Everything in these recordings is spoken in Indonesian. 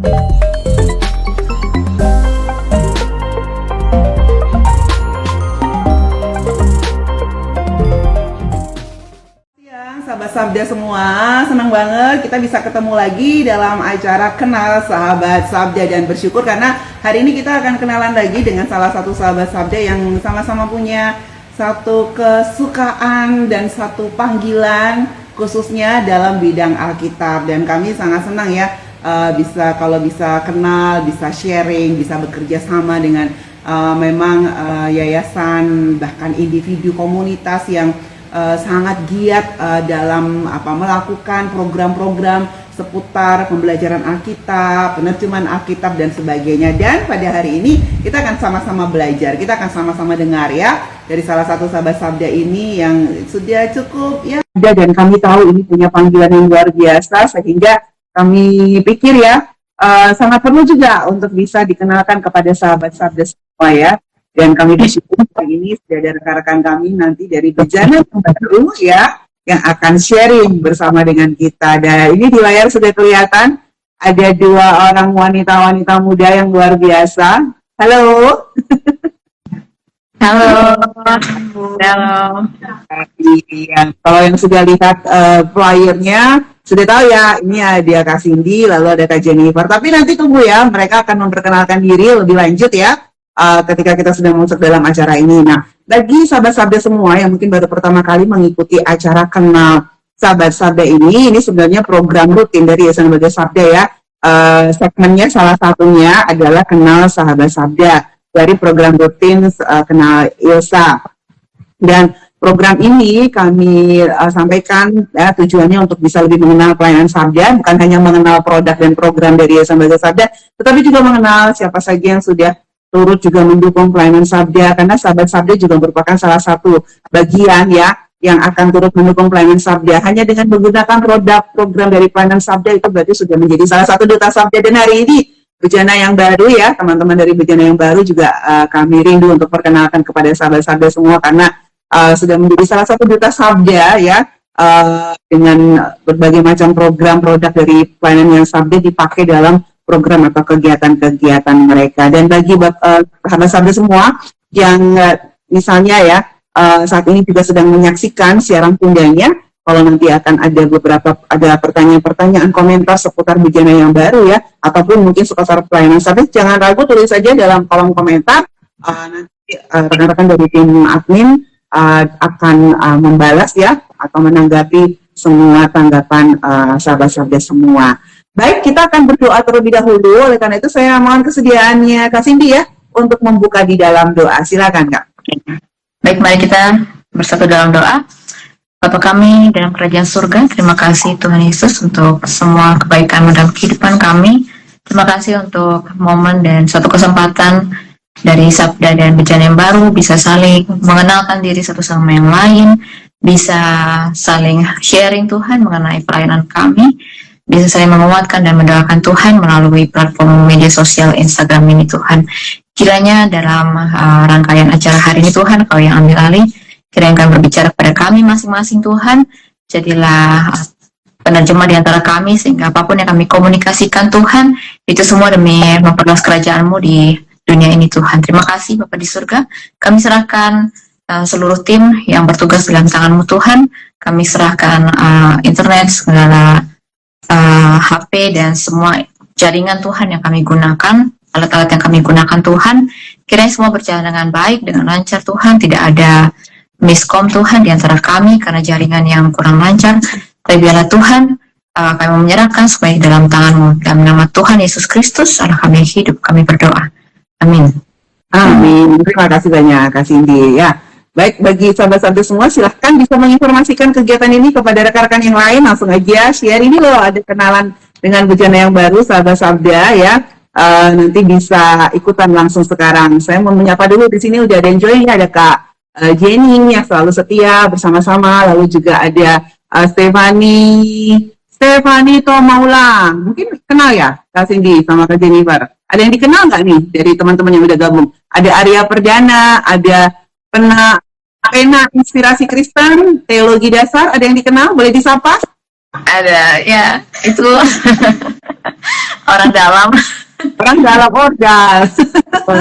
Sahabat Sabda semua, senang banget kita bisa ketemu lagi dalam acara Kenal Sahabat Sabda, dan bersyukur karena hari ini kita akan kenalan lagi dengan salah satu sahabat Sabda yang sama-sama punya satu kesukaan dan satu panggilan khususnya dalam bidang Alkitab, dan kami sangat senang ya bisa kenal, bisa sharing, bisa bekerja sama dengan yayasan bahkan individu komunitas yang sangat giat dalam melakukan program-program seputar pembelajaran Alkitab, penerjemahan Alkitab dan sebagainya. Dan pada hari ini kita akan sama-sama belajar, kita akan sama-sama dengar ya dari salah satu sahabat Sabda ini yang sudah cukup ya, dan kami tahu ini punya panggilan yang luar biasa, sehingga kami pikir ya sangat perlu juga untuk bisa dikenalkan kepada sahabat Sabda semua ya. Dan kami bersyukur hari ini sudah ada rekan-rekan kami nanti dari Bejana yang baru ya, yang akan sharing bersama dengan kita. Dan ini di layar sudah kelihatan ada dua orang wanita-wanita muda yang luar biasa. Halo. Halo. Halo. Kalau yang sudah lihat flyernya sudah tahu ya, ini ada Kak Cindy, lalu ada Kak Jennifer. Tapi nanti tunggu ya, mereka akan memperkenalkan diri lebih lanjut ya. Ketika kita sudah masuk dalam acara ini. Nah, bagi sahabat Sabda semua yang mungkin baru pertama kali mengikuti acara Kenal Sahabat Sabda ini sebenarnya program rutin dari Yayasan Lembaga Sabda ya. Segmennya salah satunya adalah Kenal Sahabat Sabda dari program rutin Kenal ILSA. Dan program ini kami sampaikan ya, tujuannya untuk bisa lebih mengenal pelayanan Sabda, bukan hanya mengenal produk dan program dari Yayasan Lembaga Sabda, tetapi juga mengenal siapa saja yang sudah turut juga mendukung pelayanan Sabda, karena sahabat Sabda juga merupakan salah satu bagian ya yang akan turut mendukung pelayanan Sabda. Hanya dengan menggunakan produk program dari pelayanan Sabda itu berarti sudah menjadi salah satu duta Sabda. Dan hari ini Bejana yang baru ya, teman-teman dari Bejana yang baru juga kami rindu untuk perkenalkan kepada sahabat Sabda semua, karena sudah menjadi salah satu duta Sabda ya, dengan berbagai macam program produk dari pelayanan yang Sabda dipakai dalam program atau kegiatan-kegiatan mereka. Dan bagi sahabat Sabda semua yang misalnya ya saat ini juga sedang menyaksikan siaran tundanya, kalau nanti akan ada pertanyaan-pertanyaan komentar seputar Bejana yang baru ya, ataupun mungkin seputar pelayanan Sabda, jangan ragu tulis saja dalam kolom komentar. Nanti rekan-rekan dari tim admin akan membalas ya atau menanggapi semua tanggapan sahabat Sabda semua. Baik, kita akan berdoa terlebih dahulu. Oleh karena itu saya mohon kesediaannya Kak Cindy ya untuk membuka di dalam doa. Silakan Kak. Baik, mari kita bersatu dalam doa. Bapa kami dalam kerajaan surga, terima kasih Tuhan Yesus untuk semua kebaikan dalam kehidupan kami. Terima kasih untuk momen dan suatu kesempatan dari Sabda dan Bejana yang baru bisa saling mengenalkan diri satu sama yang lain, bisa saling sharing Tuhan mengenai pelayanan kami, bisa saling menguatkan dan mendoakan Tuhan melalui platform media sosial Instagram ini Tuhan. Kiranya dalam rangkaian acara hari ini Tuhan, Kau yang ambil alih, kiranya Kau berbicara kepada kami masing-masing Tuhan. Jadilah penerjemah di antara kami, sehingga apapun yang kami komunikasikan Tuhan, itu semua demi memperluas kerajaan-Mu di dunia ini Tuhan. Terima kasih Bapa di surga. Kami serahkan seluruh tim yang bertugas dalam tangan-Mu Tuhan. Kami serahkan internet, segala HP dan semua jaringan Tuhan yang kami gunakan, alat-alat yang kami gunakan Tuhan, kiranya semua berjalan dengan baik, dengan lancar Tuhan, tidak ada miskom Tuhan di antara kami karena jaringan yang kurang lancar. Tapi biarlah Tuhan, kami menyerahkan supaya dalam tangan-Mu, dalam nama Tuhan Yesus Kristus Allah kami hidup, kami berdoa, amin. Amin. Terima kasih banyak Kak Cindy ya. Baik, bagi sahabat-sahabat semua silahkan bisa menginformasikan kegiatan ini kepada rekan-rekan yang lain. Langsung aja share, ini loh ada kenalan dengan Bejana yang baru sahabat Sabda ya. Nanti bisa ikutan langsung sekarang. Saya mau menyapa dulu, di sini udah ada yang join ya, ada Kak Jenny yang selalu setia bersama-sama, lalu juga ada Stefani Tomaulang. Mungkin kenal ya Kak Cindy sama Kak Jennifer. Ada yang dikenal nggak nih dari teman-teman yang udah gabung? Ada Arya Perdana, ada Arena Inspirasi Kristen, Teologi Dasar, ada yang dikenal? Boleh disapa? Ada, ya, itu orang orang dalam. Orang dalam organ.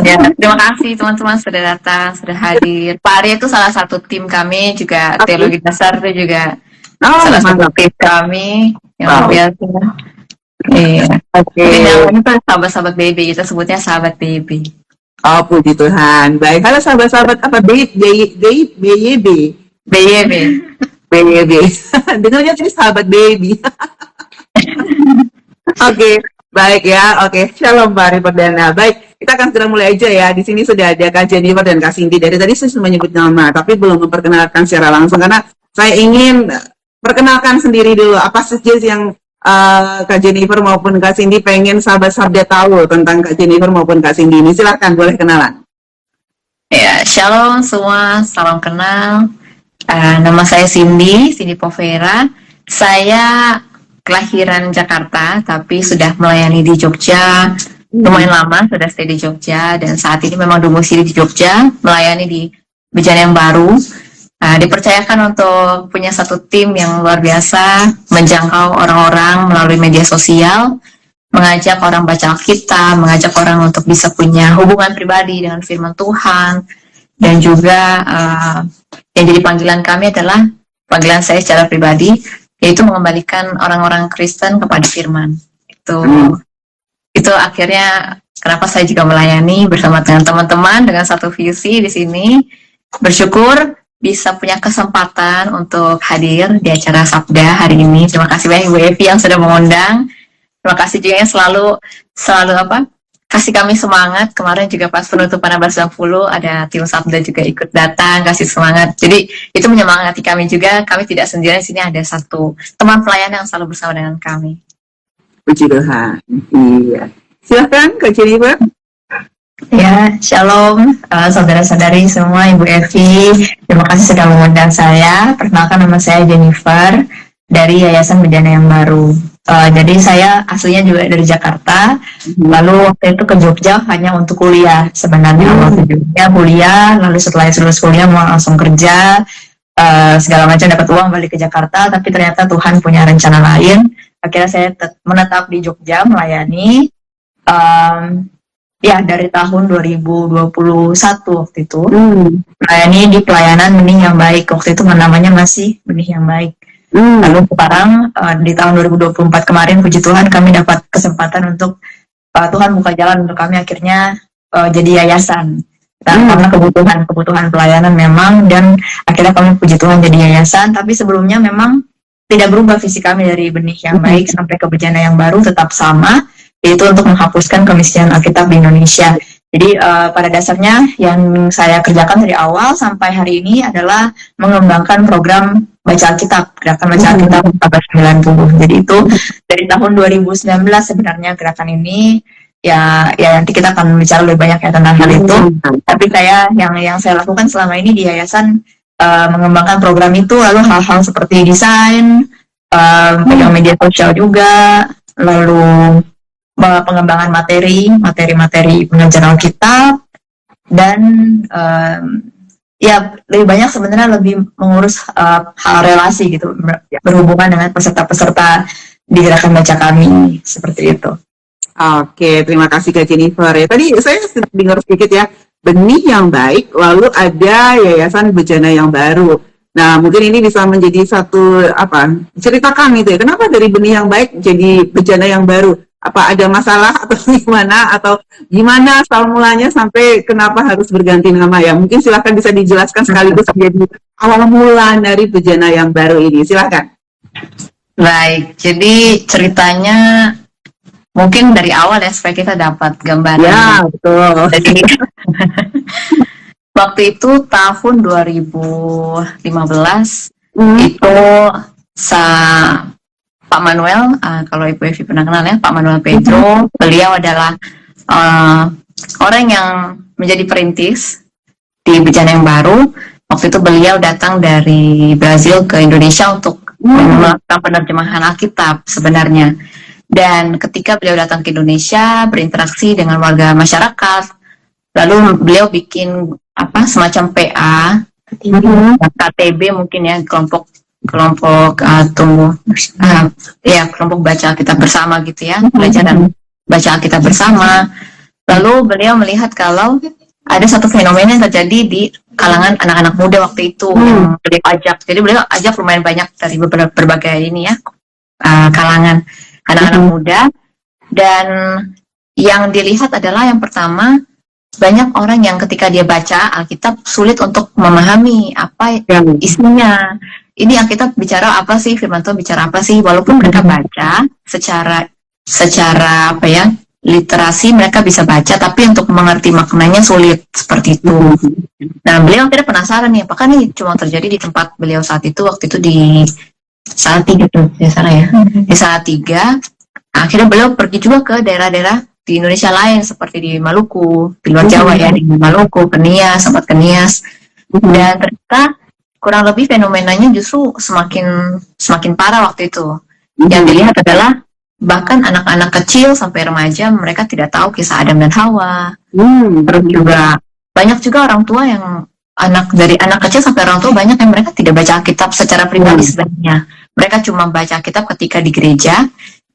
Ya, terima kasih teman-teman sudah datang, sudah hadir. Pak Arya itu salah satu tim kami, juga teologi dasar itu juga salah satu Mantap. tim kami yang Wow. luar biasa. Iya. Oke. Jadi namanya kan sahabat-sahabat baby, kita sebutnya sahabat baby. Oh, puji Tuhan. Baik, halo sahabat-sahabat apa? BYB. BYB. BYB. Dengarnya tadi sahabat baby. Oke, baik ya. Oke, shalom Pak Ari Perdana. Baik, kita akan segera mulai aja ya. Di sini sudah ada Kak Jennifer dan Kak Cindy. Dari tadi saya sudah menyebut nama, tapi belum memperkenalkan secara langsung karena saya ingin perkenalkan sendiri dulu. Apa saja yang Kak Jennifer maupun Kak Cindy pengen sahabat-sahabat tahu tentang Kak Jennifer maupun Kak Cindy ini. Silahkan, boleh kenalan. Ya, shalom semua, salam kenal. Nama saya Cindy Povera. Saya kelahiran Jakarta, tapi sudah melayani di Jogja. Lumayan lama sudah stay di Jogja, dan saat ini memang domisili di Jogja, melayani di Bejana yang Baru. Dipercayakan untuk punya satu tim yang luar biasa, menjangkau orang-orang melalui media sosial, mengajak orang baca Alkitab, mengajak orang untuk bisa punya hubungan pribadi dengan firman Tuhan, dan juga yang jadi panggilan kami adalah, panggilan saya secara pribadi, yaitu mengembalikan orang-orang Kristen kepada firman. Itu akhirnya kenapa saya juga melayani bersama dengan teman-teman dengan satu visi di sini. Bersyukur bisa punya kesempatan untuk hadir di acara Sabda hari ini. Terima kasih banyak Ibu Evi yang sudah mengundang. Terima kasih juga yang selalu kasih kami semangat. Kemarin juga pas penutupan abad 90 ada tim Sabda juga ikut datang kasih semangat. Jadi itu menyemangati kami juga. Kami tidak sendirian, di sini ada satu teman pelayan yang selalu bersama dengan kami. Puji Tuhan. Iya. Silahkan Kak Jennifer. Ya, shalom saudara-saudari semua, Ibu Evi. Terima kasih sudah mengundang saya. Perkenalkan, nama saya Jennifer dari Yayasan Bejana yang Baru. Jadi saya aslinya juga dari Jakarta. Lalu waktu itu ke Jogja hanya untuk kuliah. Sebenarnya awal ke Jogja kuliah, lalu setelah lulus kuliah mau langsung kerja, segala macam, dapat uang balik ke Jakarta. Tapi ternyata Tuhan punya rencana lain. Akhirnya saya menetap di Jogja melayani. Ya, dari tahun 2021 waktu itu melayani di pelayanan Benih yang Baik. Waktu itu namanya masih Benih yang Baik. Lalu sekarang di tahun 2024 kemarin, puji Tuhan, kami dapat kesempatan untuk Tuhan buka jalan untuk kami akhirnya jadi yayasan. Karena kebutuhan pelayanan memang, dan akhirnya kami puji Tuhan jadi yayasan. Tapi sebelumnya memang tidak berubah visi kami dari Benih yang Baik sampai ke Bejana yang Baru, tetap sama, yaitu untuk menghapuskan kemiskinan Alkitab di Indonesia. Jadi pada dasarnya yang saya kerjakan dari awal sampai hari ini adalah mengembangkan program Baca Alkitab, gerakan Baca Alkitab abad 90. Jadi itu dari tahun 2019 sebenarnya gerakan ini, ya nanti kita akan bicara lebih banyak ya tentang hal itu. Tapi yang saya lakukan selama ini di yayasan, mengembangkan program itu, lalu hal-hal seperti desain, pegang media sosial juga, lalu pengembangan materi pengajaran Alkitab, dan ya lebih banyak sebenarnya lebih mengurus hal relasi gitu, berhubungan dengan peserta-peserta di gerakan baca kami, seperti itu. Oke, terima kasih Kak Jennifer. Ya, tadi saya dengar sedikit ya, Benih yang Baik, lalu ada Yayasan Bejana yang Baru. Nah, mungkin ini bisa menjadi satu ceritakan itu ya, kenapa dari Benih yang Baik jadi Bejana yang Baru? Apa ada masalah atau gimana asal mulanya sampai kenapa harus berganti nama ya? Mungkin silakan bisa dijelaskan sekaligus menjadi awal mula dari Bejana yang Baru ini. Silakan. Baik, jadi ceritanya mungkin dari awal ya, supaya kita dapat gambaran. Ya, betul. Jadi waktu itu tahun 2015 itu Pak Manuel, kalau Ibu Evi pernah kenal ya, Pak Manuel Pedro, beliau adalah orang yang menjadi perintis di Bejana yang Baru. Waktu itu beliau datang dari Brazil ke Indonesia untuk melakukan penerjemahan Alkitab sebenarnya. Dan ketika beliau datang ke Indonesia, berinteraksi dengan warga masyarakat, lalu beliau bikin semacam PA, KTB mungkin ya, kelompok kelompok baca kita bersama gitu ya, pelajaran baca Alkitab bersama. Lalu beliau melihat kalau ada satu fenomena yang terjadi di kalangan anak-anak muda waktu itu yang beliau ajak. Jadi beliau ajak lumayan banyak dari berbagai ini ya, kalangan anak-anak muda. Dan yang dilihat adalah yang pertama, banyak orang yang ketika dia baca Alkitab sulit untuk memahami apa isinya. Ini Alkitab bicara apa sih, firman Tuhan bicara apa sih, walaupun mereka baca secara apa ya, literasi mereka bisa baca, tapi untuk mengerti maknanya sulit seperti itu. Nah, beliau akhirnya penasaran nih, apakah nih cuma terjadi di tempat beliau saat itu, waktu itu di Salatiga tuh, di sana ya, di Salatiga. Akhirnya beliau pergi juga ke daerah-daerah di Indonesia lain, seperti di Maluku, di luar Jawa ya, di Maluku, Kenias, sempat Kenias. Dan ternyata kurang lebih fenomenanya justru semakin parah waktu itu. Yang dilihat adalah bahkan anak-anak kecil sampai remaja mereka tidak tahu kisah Adam dan Hawa. Terus juga banyak juga orang tua yang dari anak kecil sampai orang tua banyak yang mereka tidak baca Alkitab secara pribadi sebenarnya. Mereka cuma baca Alkitab ketika di gereja,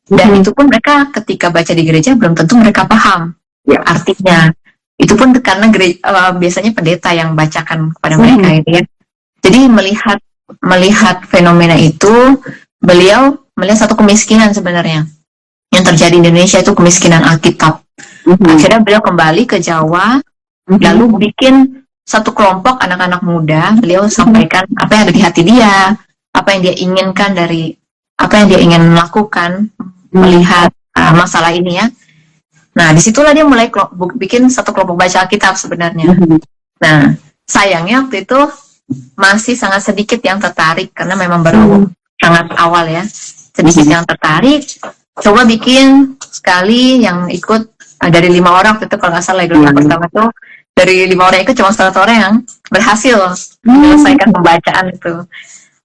dan itu pun mereka ketika baca di gereja belum tentu mereka paham artinya. Itu pun karena biasanya pendeta yang bacakan kepada mereka gitu ya. Jadi melihat fenomena itu, beliau melihat satu kemiskinan sebenarnya yang terjadi di Indonesia, itu kemiskinan Alkitab. Akhirnya beliau kembali ke Jawa, lalu bikin satu kelompok anak-anak muda. Beliau sampaikan apa yang ada di hati dia, apa yang dia inginkan apa yang dia ingin lakukan melihat masalah ini ya. Nah, disitulah dia mulai bikin satu kelompok baca Alkitab sebenarnya. Nah, sayangnya waktu itu masih sangat sedikit yang tertarik karena memang baru sangat awal ya. Sedikit yang tertarik. Coba bikin sekali yang ikut dari 5 orang waktu itu, kalau nggak salah gelombang pertama itu dari 5 orang ikut cuma 1 orang yang berhasil menyelesaikan pembacaan itu.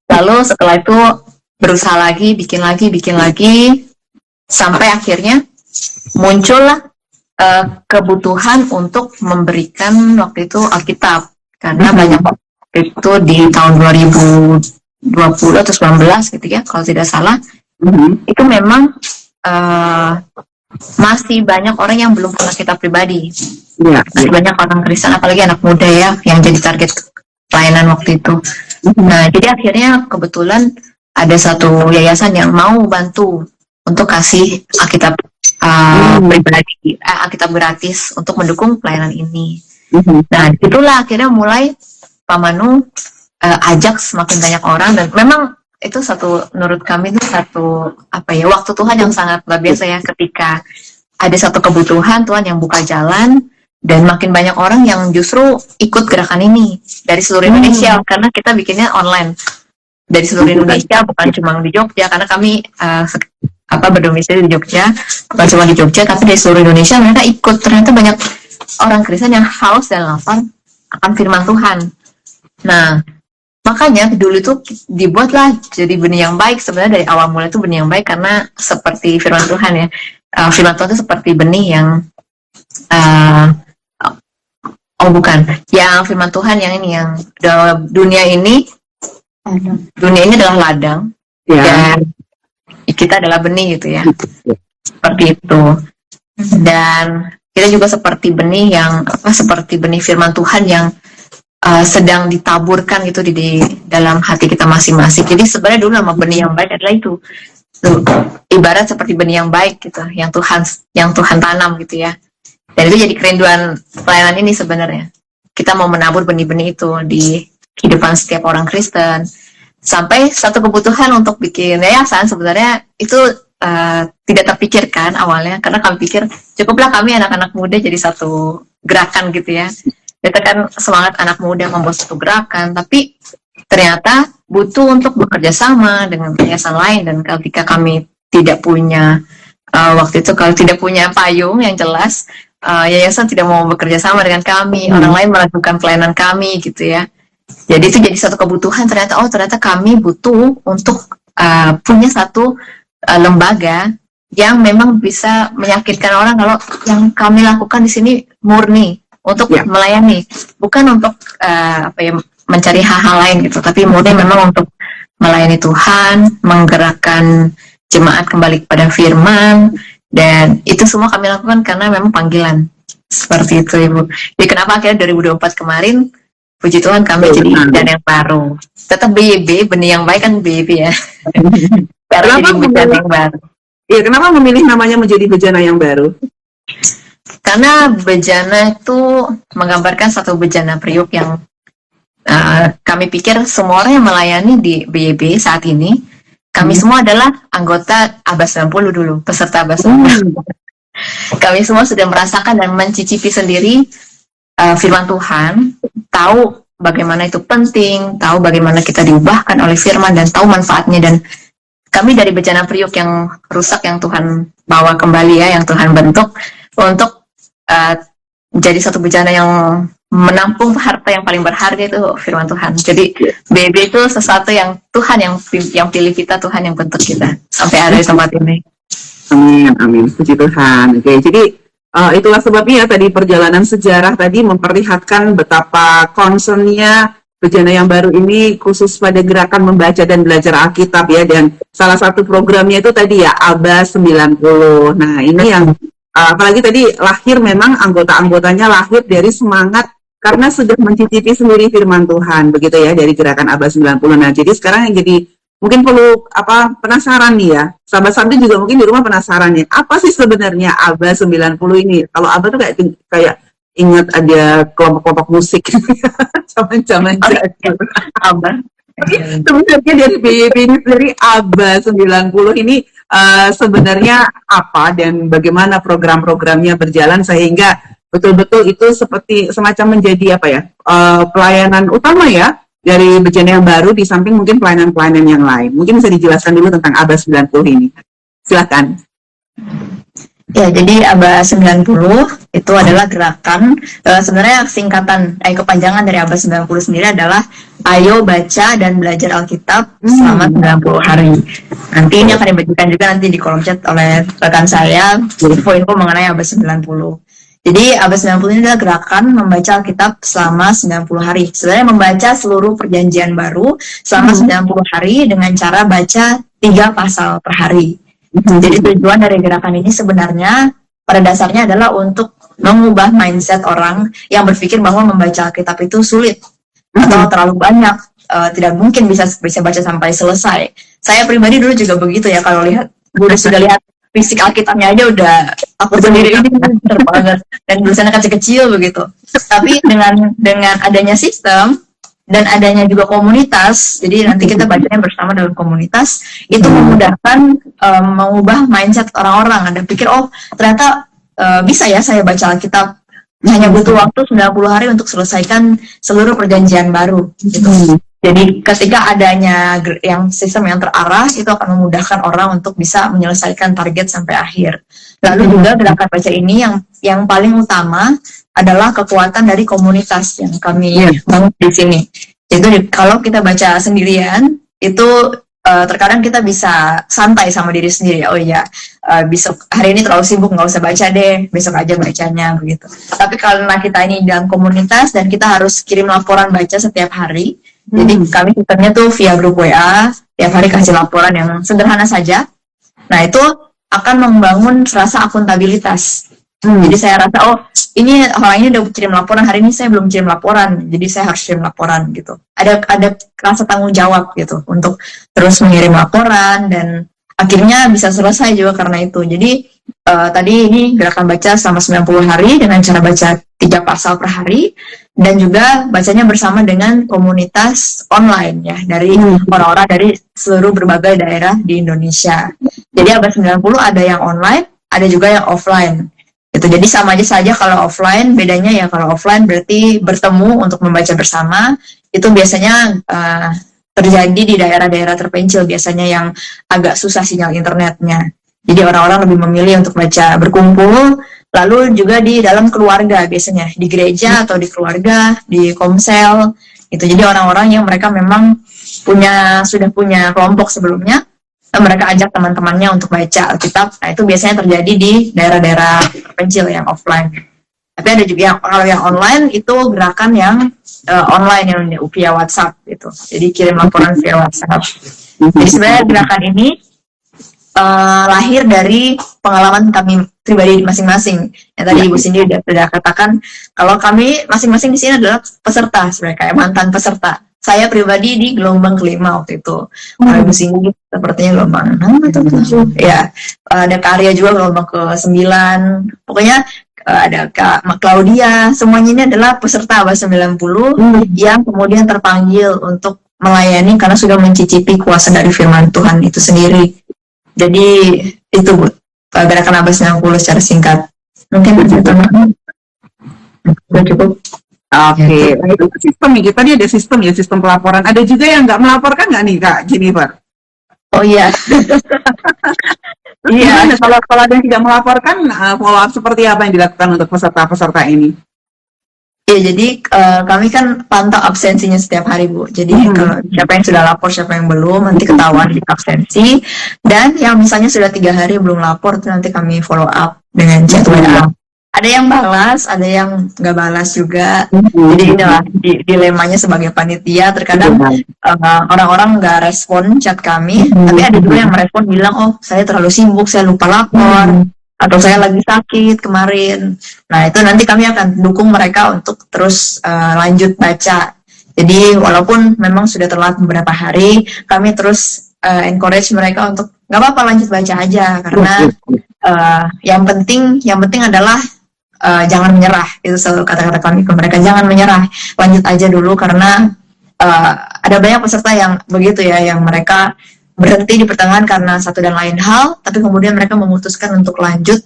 Lalu setelah itu berusaha lagi, bikin lagi sampai akhirnya muncullah kebutuhan untuk memberikan waktu itu Alkitab, karena banyak itu di tahun 2020 atau 19 gitu ya kalau tidak salah, itu memang masih banyak orang yang belum punya Alkitab pribadi. Masih banyak orang Kristen, apalagi anak muda ya, yang jadi target pelayanan waktu itu. Nah, jadi akhirnya kebetulan ada satu yayasan yang mau bantu untuk kasih Alkitab pribadi, Alkitab gratis untuk mendukung pelayanan ini. Nah, itulah akhirnya mulai Pak Manu ajak semakin banyak orang, dan memang itu menurut kami itu waktu Tuhan yang sangat luar biasa ya, ketika ada satu kebutuhan Tuhan yang buka jalan, dan makin banyak orang yang justru ikut gerakan ini dari seluruh Indonesia, karena kita bikinnya online dari seluruh Indonesia, bukan cuma di Jogja, karena kami berdomisili di Jogja, bukan cuma di Jogja tapi dari seluruh Indonesia mereka ikut. Ternyata banyak orang Kristen yang haus dan lapar akan firman Tuhan. Nah, makanya dulu itu dibuatlah jadi benih yang baik. Sebenarnya dari awal mulai itu benih yang baik, karena seperti firman Tuhan ya, firman Tuhan itu seperti benih yang yang firman Tuhan yang ini, yang dunia ini adalah ladang, dan kita adalah benih gitu ya, seperti itu. Dan kita juga seperti benih seperti benih firman Tuhan yang sedang ditaburkan gitu di dalam hati kita masing-masing. Jadi sebenarnya dulu nama benih yang baik adalah itu. Ibarat seperti benih yang baik gitu, yang Tuhan tanam gitu ya. Dan itu jadi kerinduan pelayanan ini sebenarnya. Kita mau menabur benih-benih itu di kehidupan setiap orang Kristen. Sampai satu kebutuhan untuk bikin yayasan sebenarnya itu tidak terpikirkan awalnya, karena kami pikir cukuplah kami anak-anak muda jadi satu gerakan gitu ya. Kita kan semangat anak muda membuat satu gerakan, tapi ternyata butuh untuk bekerja sama dengan yayasan lain. Dan ketika kami tidak punya waktu itu, kalau tidak punya payung yang jelas, yayasan tidak mau bekerja sama dengan kami, orang lain melakukan pelayanan kami gitu ya. Jadi itu jadi satu kebutuhan, ternyata kami butuh untuk punya satu lembaga yang memang bisa meyakinkan orang kalau yang kami lakukan di sini murni untuk melayani, bukan untuk mencari hal-hal lain gitu, tapi murni memang untuk melayani Tuhan, menggerakkan jemaat kembali kepada firman, Dan itu semua kami lakukan karena memang panggilan. Seperti itu, Ibu. Jadi kenapa akhirnya 2024 kemarin, puji Tuhan kami jadi bejana yang baru. Tetap BYB, benih yang baik kan BYB ya. Karena jadi bejana yang baru. Iya, kenapa memilih namanya menjadi bejana yang baru? Karena bejana itu menggambarkan satu bejana priuk yang kami pikir semua orang yang melayani di BYB saat ini, kami semua adalah anggota Abas 90 dulu, peserta Abas 90. Kami semua sudah merasakan dan mencicipi sendiri firman Tuhan, tahu bagaimana itu penting, tahu bagaimana kita diubahkan oleh firman dan tahu manfaatnya. Dan kami dari bejana priuk yang rusak yang Tuhan bawa kembali ya, yang Tuhan bentuk untuk jadi satu bejana yang menampung harta yang paling berharga itu firman Tuhan. Jadi BB itu sesuatu yang Tuhan yang pilih kita, Tuhan yang bentuk kita sampai ada di tempat ini. Amin, amin. Puji Tuhan. Oke, jadi itulah sebabnya tadi perjalanan sejarah tadi memperlihatkan betapa concernnya bejana yang baru ini khusus pada gerakan membaca dan belajar Alkitab ya, dan salah satu programnya itu tadi ya Abas 90. Nah, ini yang apalagi tadi lahir memang anggota-anggotanya lahir dari semangat karena sudah mencicipi sendiri firman Tuhan, begitu ya, dari gerakan Abas 90. Nah, jadi sekarang yang jadi mungkin perlu penasaran nih ya, sahabat-sahabat juga mungkin di rumah penasaran nih, apa sih sebenarnya Abas 90 ini? Kalau Abas tuh kayak ingat ada kelompok-kelompok musik zaman-zaman Abas. Sebenarnya dari BYB ini sendiri Abas 90 ini sebenarnya apa dan bagaimana program-programnya berjalan sehingga betul-betul itu seperti semacam menjadi pelayanan utama ya dari bejana yang baru di samping mungkin pelayanan-pelayanan yang lain. Mungkin bisa dijelaskan dulu tentang Abas 90 ini. Silakan. Ya, jadi Abas 90 itu adalah gerakan, sebenarnya singkatan, kepanjangan dari Abas 90 sendiri adalah Ayo Baca dan Belajar Alkitab selama 90 hari. Nanti ini akan dibagikan juga nanti di kolom chat oleh rekan saya, info-info mengenai Abas 90. Jadi Abas 90 ini adalah gerakan membaca Alkitab selama 90 hari. Sebenarnya membaca seluruh perjanjian baru selama 90 hari dengan cara baca 3 pasal per hari. Jadi tujuan dari gerakan ini sebenarnya pada dasarnya adalah untuk mengubah mindset orang yang berpikir bahwa membaca Alkitab itu sulit atau terlalu banyak, tidak mungkin bisa baca sampai selesai. Saya pribadi dulu juga begitu ya, kalau sudah lihat fisik Alkitabnya aja udah aku sendiri ini pinter banget dan tulisannya kecil-kecil begitu. Tapi dengan adanya sistem dan adanya juga komunitas, jadi nanti kita bacanya bersama dalam komunitas, itu memudahkan mengubah mindset orang-orang. Anda pikir, oh ternyata bisa ya saya baca Alkitab, hanya butuh waktu 90 hari untuk selesaikan seluruh perjanjian baru gitu. Jadi ketika adanya yang sistem yang terarah, itu akan memudahkan orang untuk bisa menyelesaikan target sampai akhir. Lalu juga gerakan baca ini yang paling utama adalah kekuatan dari komunitas yang kami bangun di sini. Jadi kalau kita baca sendirian, itu terkadang kita bisa santai sama diri sendiri. Oh iya, besok hari ini terlalu sibuk, nggak usah baca deh, besok aja bacanya begitu. Tapi karena kita ini dalam komunitas dan kita harus kirim laporan baca setiap hari, jadi kami sistemnya tuh via grup WA, tiap hari kasih laporan yang sederhana saja. Nah itu akan membangun rasa akuntabilitas. Jadi saya rasa, oh ini orang ini udah kirim laporan, hari ini saya belum kirim laporan, jadi saya harus kirim laporan gitu. Ada rasa tanggung jawab gitu untuk terus mengirim laporan dan akhirnya bisa selesai juga karena itu. Jadi tadi ini gerakan baca selama 90 hari dengan cara baca 3 pasal per hari dan juga bacanya bersama dengan komunitas online ya dari orang-orang dari seluruh berbagai daerah di Indonesia. Jadi Abas 90 ada yang online, ada juga yang offline. Itu jadi sama aja saja kalau offline, bedanya ya kalau offline berarti bertemu untuk membaca bersama, itu biasanya terjadi di daerah-daerah terpencil biasanya yang agak susah sinyal internetnya. Jadi orang-orang lebih memilih untuk baca berkumpul, lalu juga di dalam keluarga biasanya, di gereja atau di keluarga, di komsel, gitu. Jadi orang-orang yang mereka memang sudah punya kelompok sebelumnya, mereka ajak teman-temannya untuk baca Alkitab. Nah itu biasanya terjadi di daerah-daerah terpencil yang offline. Tapi ada juga kalau yang online itu gerakan yang online yang via WhatsApp gitu. Jadi kirim laporan via WhatsApp. Jadi sebenarnya gerakan ini lahir dari pengalaman kami pribadi masing-masing. Yang tadi Ibu Cindy sudah katakan kalau kami masing-masing di sini adalah peserta, sebenarnya kayak mantan peserta. Saya pribadi di gelombang kelima waktu itu. Kalau Ibu Cindy sepertinya gelombang 6 atau 7. Ya, ada Kak Arya juga gelombang ke-9. Pokoknya ada Kak Claudia, semuanya ini adalah peserta abad 90 yang kemudian terpanggil untuk melayani karena sudah mencicipi kuasa dari firman Tuhan itu sendiri. Jadi itu Bu, gerakan abad 90 secara singkat. Mungkin sudah cukup. Oke, nah, itu sistem nih, kita nih ada sistem ya, sistem pelaporan. Ada juga yang nggak melaporkan nggak nih Kak Jennifer? Oh iya. Iya. Kalau ada yang tidak melaporkan, follow up seperti apa yang dilakukan untuk peserta-peserta ini? Ya, jadi kami kan pantau absensinya setiap hari Bu. Jadi kalau siapa yang sudah lapor, siapa yang belum, nanti ketahuan di absensi. Dan yang misalnya sudah 3 hari belum lapor, itu nanti kami follow up dengan chat WA. Ada yang balas, ada yang nggak balas juga. Jadi inilah dilemanya sebagai panitia. Terkadang orang-orang nggak respon chat kami, tapi ada juga yang merespon bilang, oh saya terlalu sibuk, saya lupa lapor. Atau saya lagi sakit kemarin. Nah, itu nanti kami akan dukung mereka untuk terus lanjut baca. Jadi, walaupun memang sudah telat beberapa hari, kami terus encourage mereka untuk nggak apa-apa lanjut baca aja. Karena yang penting adalah jangan menyerah. Itu selalu kata-kata kami ke mereka, jangan menyerah. Lanjut aja dulu karena ada banyak peserta yang begitu ya, yang mereka berhenti di pertengahan karena satu dan lain hal, tapi kemudian mereka memutuskan untuk lanjut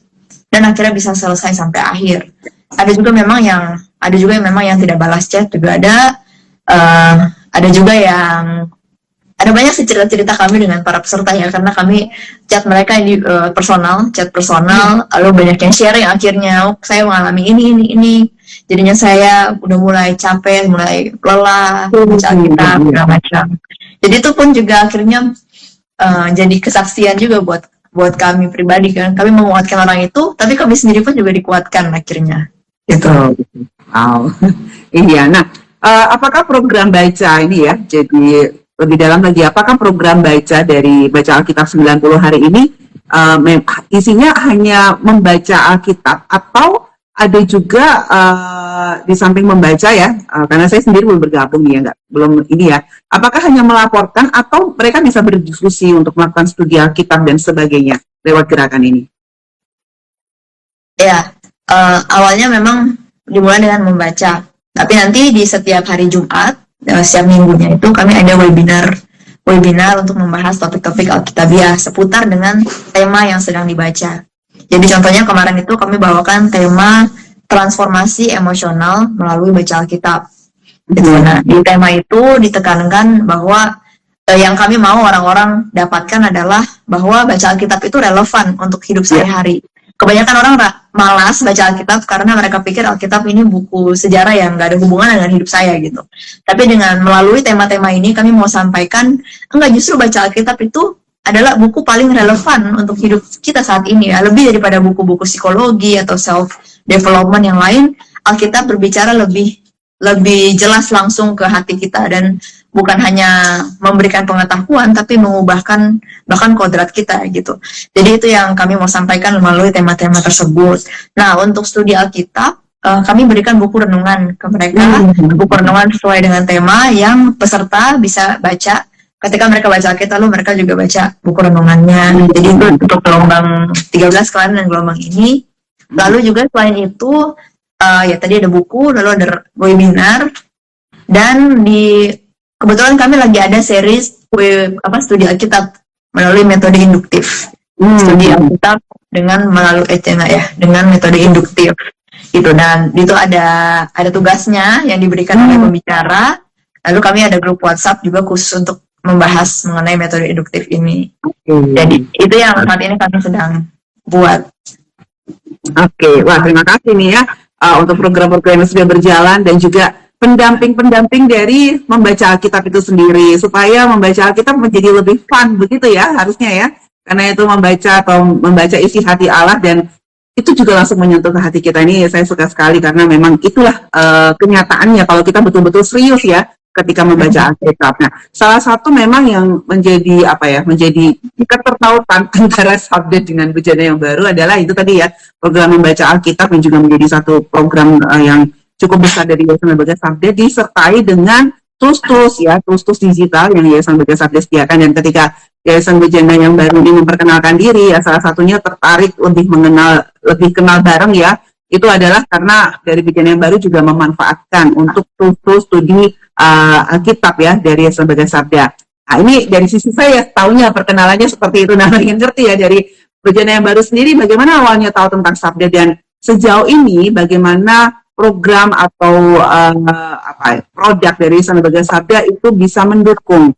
dan akhirnya bisa selesai sampai akhir. Ada juga memang yang tidak balas chat juga ada juga yang ada banyak sih cerita-cerita kami dengan para peserta ya, karena kami chat mereka ini chat personal, lalu banyak yang sharing akhirnya saya mengalami ini. Jadinya saya udah mulai capek, mulai lelah, baca Alkitab segala macam. Jadi itu pun juga akhirnya jadi kesaksian juga buat kami pribadi kan. Kami menguatkan orang itu, tapi kami sendiri pun juga dikuatkan akhirnya. Gitu. Wow. Iya. Nah, apakah program baca ini ya? Jadi lebih dalam lagi, apakah program baca dari Baca Alkitab 90 hari ini isinya hanya membaca Alkitab atau ada juga di samping membaca ya, karena saya sendiri belum bergabung nih ya, belum ini ya. Apakah hanya melaporkan atau mereka bisa berdiskusi untuk melakukan studi Alkitab dan sebagainya lewat gerakan ini? Ya, awalnya memang dimulai dengan membaca. Tapi nanti di setiap hari Jumat, setiap minggunya itu kami ada webinar untuk membahas topik-topik Alkitabiah seputar dengan tema yang sedang dibaca. Jadi contohnya kemarin itu kami bawakan tema transformasi emosional melalui baca Alkitab. Gitu. Nah, di tema itu ditekankan bahwa yang kami mau orang-orang dapatkan adalah bahwa baca Alkitab itu relevan untuk hidup sehari-hari. Kebanyakan orang malas baca Alkitab karena mereka pikir Alkitab ini buku sejarah yang nggak ada hubungan dengan hidup saya gitu. Tapi dengan melalui tema-tema ini kami mau sampaikan, enggak, justru baca Alkitab itu adalah buku paling relevan untuk hidup kita saat ini ya. Lebih daripada buku-buku psikologi atau self development yang lain, Alkitab berbicara lebih jelas langsung ke hati kita dan bukan hanya memberikan pengetahuan tapi mengubahkan bahkan kodrat kita gitu. Jadi itu yang kami mau sampaikan melalui tema-tema tersebut. Nah, untuk studi Alkitab kami berikan buku renungan ke mereka, buku renungan sesuai dengan tema yang peserta bisa baca. Ketika mereka baca Alkitab, lalu mereka juga baca buku renungannya. Jadi itu untuk gelombang 13 kemarin dan gelombang ini. Lalu juga selain itu, ya tadi ada buku, lalu ada webinar, dan kebetulan kami lagi ada series studi Alkitab melalui metode induktif. Studi Alkitab dengan metode induktif. Gitu, dan itu ada tugasnya yang diberikan oleh pembicara. Lalu kami ada grup WhatsApp juga khusus untuk membahas mengenai metode induktif ini. Jadi itu yang saat ini kami sedang buat. Wah, terima kasih nih ya untuk program-program yang sudah berjalan dan juga pendamping dari membaca Alkitab itu sendiri, supaya membaca Alkitab menjadi lebih fun begitu ya harusnya ya, karena itu membaca isi hati Allah dan itu juga langsung menyentuh ke hati kita. Ini saya suka sekali karena memang itulah kenyataannya kalau kita betul-betul serius ya ketika membaca Alkitab. Nah, salah satu memang yang menjadi menjadi ketertautan antara Sabda dengan Bejana yang baru adalah itu tadi ya, program membaca Alkitab yang juga menjadi satu program yang cukup besar dari Yayasan Lembaga Sabda, disertai dengan tools digital yang Yayasan Lembaga Sabda sediakan. Dan ketika Yayasan Bejana yang baru ini memperkenalkan diri, ya salah satunya tertarik lebih kenal bareng ya, itu adalah karena dari Bejana yang baru juga memanfaatkan untuk tools studi Alkitab ya dari Yayasan Lembaga Sabda. Nah, ini dari sisi saya tahunya perkenalannya seperti itu. Nah, ingin ngerti ya dari Bejana yang baru sendiri bagaimana awalnya tahu tentang Sabda, dan sejauh ini bagaimana program atau produk dari Yayasan Lembaga Sabda itu bisa mendukung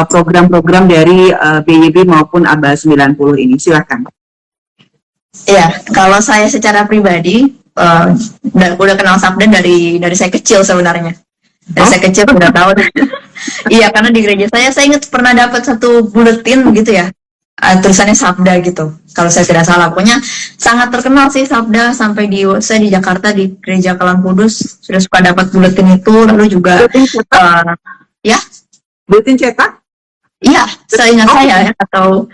program-program dari BYB maupun ABA 90 ini. Silakan. Ya, kalau saya secara pribadi udah kenal Sabda dari saya kecil sebenarnya. Dari saya kecil udah tahu. Iya, karena di gereja saya ingat pernah dapat satu buletin gitu ya, tulisannya Sabda gitu. Kalau saya tidak salah, pokoknya sangat terkenal sih Sabda, sampai saya di Jakarta di Gereja Kalang Kudus sudah suka dapat buletin itu. Lalu juga ya, buletin cetak. Iya, seingat saya ya, atau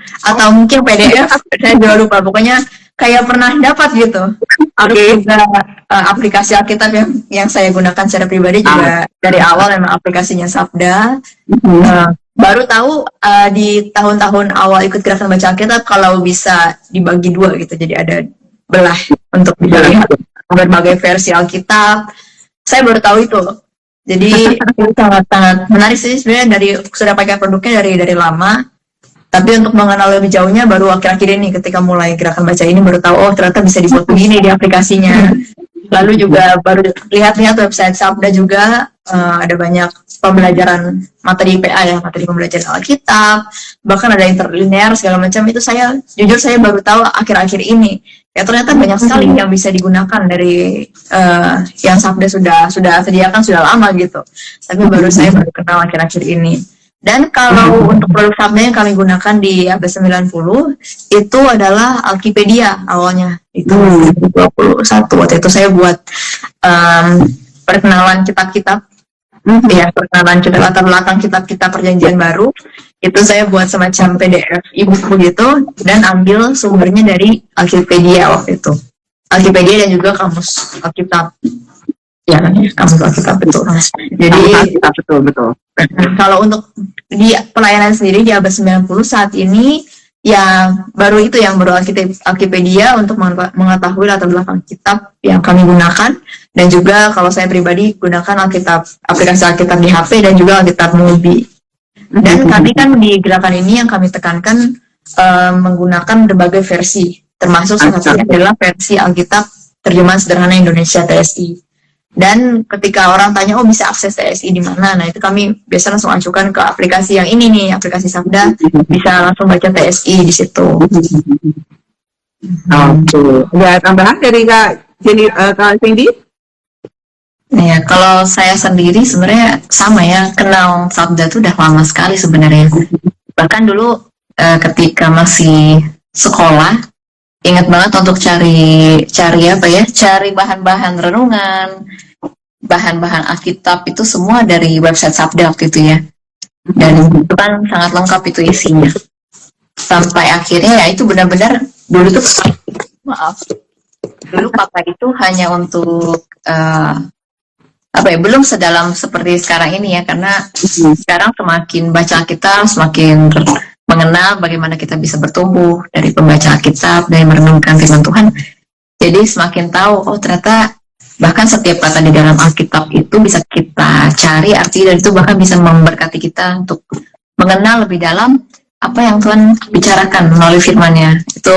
mungkin PDF, saya juga lupa. Pokoknya kayak pernah dapat gitu. Terus juga aplikasi Alkitab yang saya gunakan secara pribadi juga dari awal memang aplikasinya Sabda. Baru tahu di tahun-tahun awal ikut gerakan baca Alkitab kalau bisa dibagi dua gitu, jadi ada belah untuk dilihat berbagai versi Alkitab. Saya baru tahu itu. Jadi sangat-sangat menarik sih sebenarnya, sudah pakai produknya dari lama, tapi untuk mengenal lebih jauhnya baru akhir-akhir ini ketika mulai gerakan baca ini baru tahu ternyata bisa dibuat begini di aplikasinya. Lalu juga baru lihat-lihat website Sabda juga ada banyak pembelajaran materi PA ya, materi pembelajaran Alkitab, bahkan ada interlinear segala macam. Itu jujur saya baru tahu akhir-akhir ini. Ya ternyata banyak sekali yang bisa digunakan dari yang Sabda sudah sediakan sudah lama gitu. Tapi saya baru kenal akhir-akhir ini. Dan kalau untuk produk Sabda yang kami gunakan di ABA 90 itu adalah Alkipedia awalnya. Itu 2021 waktu itu saya buat perkenalan kitab-kitab. Ya, perkenalan latar belakang kitab-kitab perjanjian baru. Itu saya buat semacam PDF e-book begitu, dan ambil sumbernya dari Alkipedia waktu itu. Alkipedia dan juga kamus Alkitab. Ya, kamus Alkitab betul. Jadi betul. Kalau untuk di pelayanan sendiri di ABA 90 saat ini ya baru Alkipedia untuk mengetahui latar belakang kitab yang kami gunakan, dan juga kalau saya pribadi gunakan aplikasi Alkitab di HP dan juga Alkitab Mobi. Dan kami kan di gerakan ini yang kami tekankan menggunakan berbagai versi, termasuk salah satunya adalah versi Alkitab terjemahan sederhana Indonesia TSI. Dan ketika orang tanya, bisa akses TSI di mana? Nah, itu kami biasa langsung acukan ke aplikasi yang ini nih, aplikasi Sabda, bisa langsung baca TSI di situ. Ada tambahan dari Kak Cindy? Ya, kalau saya sendiri sebenarnya sama ya, kenal Sabda itu udah lama sekali sebenarnya. Bahkan dulu ketika masih sekolah, ingat banget untuk cari bahan-bahan renungan, bahan-bahan Alkitab itu semua dari website Sabda waktu itu ya. Dan itu kan sangat lengkap itu isinya. Sampai akhirnya ya itu benar-benar dulu pakai itu hanya untuk belum sedalam seperti sekarang ini ya, karena sekarang semakin baca kita semakin mengenal bagaimana kita bisa bertumbuh dari pembaca Alkitab, dari merenungkan firman Tuhan. Jadi semakin tahu, ternyata bahkan setiap kata di dalam Alkitab itu bisa kita cari arti, dan itu bahkan bisa memberkati kita untuk mengenal lebih dalam apa yang Tuhan bicarakan melalui firman-Nya. Itu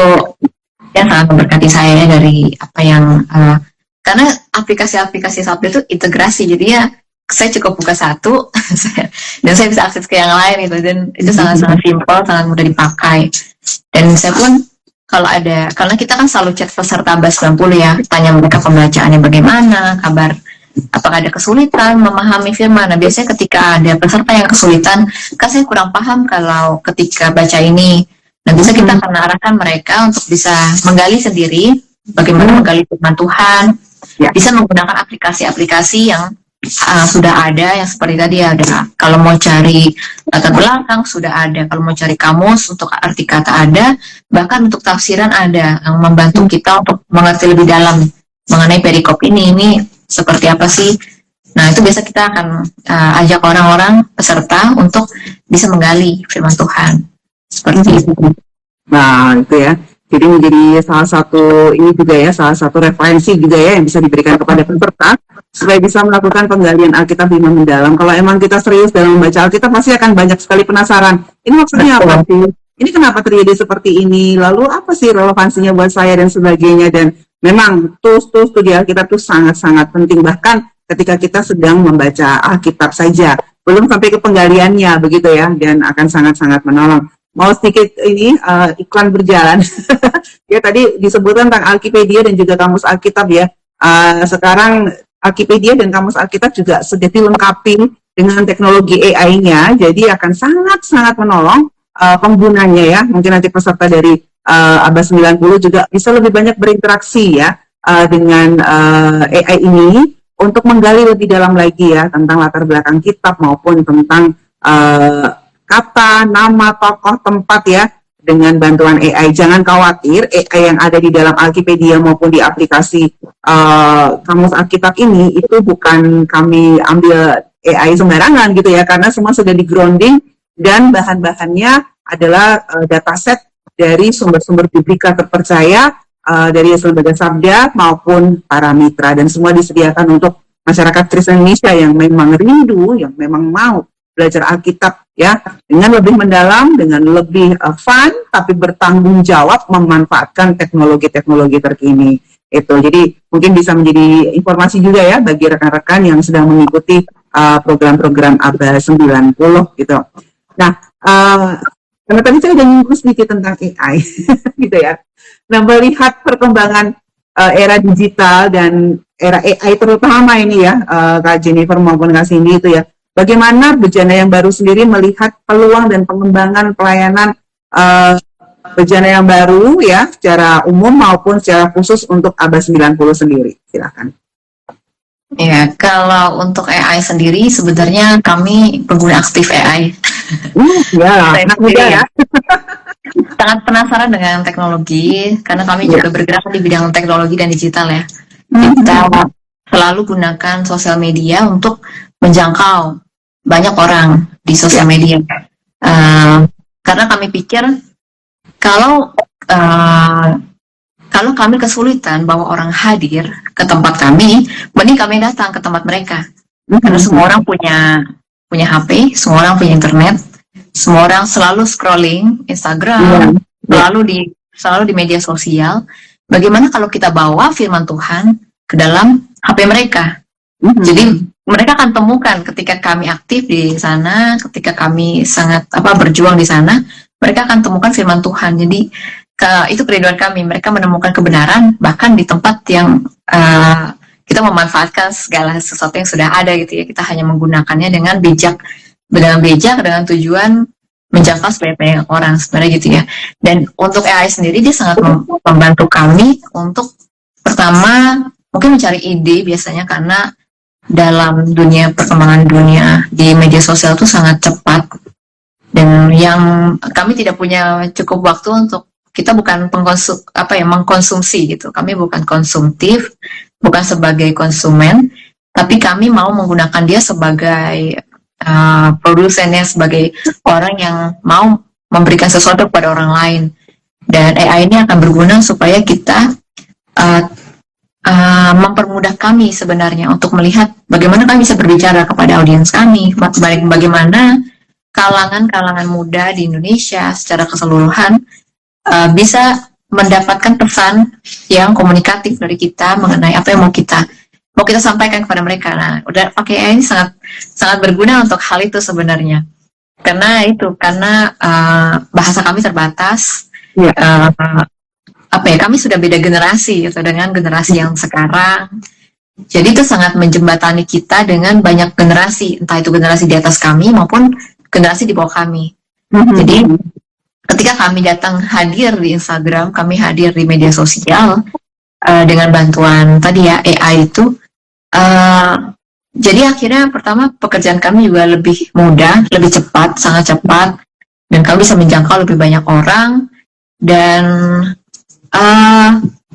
yang sangat memberkati saya dari apa yang karena aplikasi-aplikasi Sabda itu integrasi, jadi ya saya cukup buka satu dan saya bisa akses ke yang lain gitu, dan itu sangat-sangat simpel, sangat mudah dipakai. Dan saya pun karena kita kan selalu chat peserta ABA 90 ya, tanya mereka pembacaannya bagaimana, kabar, apakah ada kesulitan memahami firman. Nah, biasanya ketika ada peserta yang kesulitan, kan saya kurang paham kalau ketika baca ini, nah bisa kita akan arahkan mereka untuk bisa menggali sendiri bagaimana menggali firman Tuhan, bisa menggunakan aplikasi-aplikasi yang sudah ada yang seperti tadi ada. Kalau mau cari latar belakang sudah ada. Kalau mau cari kamus untuk arti kata ada. Bahkan untuk tafsiran ada yang membantu kita untuk mengerti lebih dalam mengenai perikop ini seperti apa sih. Nah itu biasa kita akan ajak orang-orang peserta untuk bisa menggali firman Tuhan seperti itu. Nah, itu ya. Jadi menjadi salah satu ini juga ya, salah satu referensi juga ya yang bisa diberikan kepada peserta supaya bisa melakukan penggalian Alkitab lebih mendalam. Kalau emang kita serius dalam membaca Alkitab, pasti akan banyak sekali penasaran. Ini maksudnya apa sih? Ini kenapa terjadi seperti ini? Lalu apa sih relevansinya buat saya dan sebagainya? Dan memang tools di Alkitab itu sangat-sangat penting. Bahkan ketika kita sedang membaca Alkitab saja, belum sampai ke penggaliannya begitu ya, dan akan sangat-sangat menolong. Mau sedikit ini iklan berjalan. Ya tadi disebutkan tentang Alkipedia dan juga Kamus Alkitab ya. Sekarang Alkipedia dan Kamus Alkitab juga sudah dilengkapi dengan teknologi AI-nya, jadi akan sangat-sangat menolong penggunanya ya. Mungkin nanti peserta dari Abad 90 juga bisa lebih banyak berinteraksi ya dengan AI ini untuk menggali lebih dalam lagi ya tentang latar belakang kitab maupun tentang kata, nama, tokoh, tempat ya dengan bantuan AI. Jangan khawatir, AI yang ada di dalam Alkipedia maupun di aplikasi Kamus Alkitab ini itu bukan kami ambil AI sembarangan gitu ya, karena semua sudah di grounding dan bahan-bahannya adalah dataset dari sumber-sumber biblika terpercaya dari Lembaga Sabda maupun para mitra, dan semua disediakan untuk masyarakat Kristen Indonesia yang memang rindu, yang memang mau belajar Alkitab ya dengan lebih mendalam, dengan lebih fun, tapi bertanggung jawab memanfaatkan teknologi-teknologi terkini itu. Jadi mungkin bisa menjadi informasi juga ya bagi rekan-rekan yang sedang mengikuti program-program Abad 90 gitu. Nah, karena tadi saya udah nyinggung sedikit tentang AI gitu ya. Nah, melihat perkembangan era digital dan era AI terutama ini ya, Kak Jennifer maupun Kak Cindy itu ya, bagaimana Bejana yang Baru sendiri melihat peluang dan pengembangan pelayanan Bejana yang Baru ya secara umum maupun secara khusus untuk Abad 90 sendiri? Silakan. Ya, kalau untuk AI sendiri sebenarnya kami pengguna aktif AI. Ya, anak muda ya. Sangat penasaran dengan teknologi karena kami juga bergerak di bidang teknologi dan digital ya. Kita selalu gunakan sosial media untuk menjangkau banyak orang di sosial media. Karena kami pikir kalau kami kesulitan bawa orang hadir ke tempat kami, mending kami datang ke tempat mereka. Karena semua orang punya HP, semua orang punya internet, semua orang selalu scrolling Instagram, selalu di media sosial. Bagaimana kalau kita bawa firman Tuhan ke dalam HP mereka? Jadi mereka akan temukan ketika kami aktif di sana, ketika kami sangat berjuang di sana, mereka akan temukan firman Tuhan. Jadi itu kerinduan kami, mereka menemukan kebenaran bahkan di tempat yang kita memanfaatkan segala sesuatu yang sudah ada gitu ya. Kita hanya menggunakannya dengan bijak dengan tujuan menjangkau sebanyak orang sebenarnya gitu ya. Dan untuk AI sendiri dia sangat membantu kami untuk pertama mungkin mencari ide biasanya, karena dalam perkembangan dunia di media sosial itu sangat cepat, dan yang kami tidak punya cukup waktu untuk, kita bukan mengkonsumsi gitu. Kami bukan konsumtif, bukan sebagai konsumen, tapi kami mau menggunakan dia sebagai produsennya, sebagai orang yang mau memberikan sesuatu kepada orang lain. Dan AI ini akan berguna supaya kita mempermudah kami sebenarnya untuk melihat bagaimana kami bisa berbicara kepada audiens kami, bagaimana kalangan muda di Indonesia secara keseluruhan bisa mendapatkan pesan yang komunikatif dari kita mengenai apa yang mau kita sampaikan kepada mereka. Nah, udah pakai AI ini sangat berguna untuk hal itu sebenarnya. Karena bahasa kami terbatas. Kami sudah beda generasi gitu dengan generasi yang sekarang. Jadi itu sangat menjembatani kita dengan banyak generasi, entah itu generasi di atas kami maupun generasi di bawah kami. Jadi ketika kami datang hadir di Instagram, kami hadir di media sosial dengan bantuan tadi ya AI itu, Jadi akhirnya pertama pekerjaan kami juga lebih mudah, lebih cepat, sangat cepat, dan kami bisa menjangkau lebih banyak orang. Dan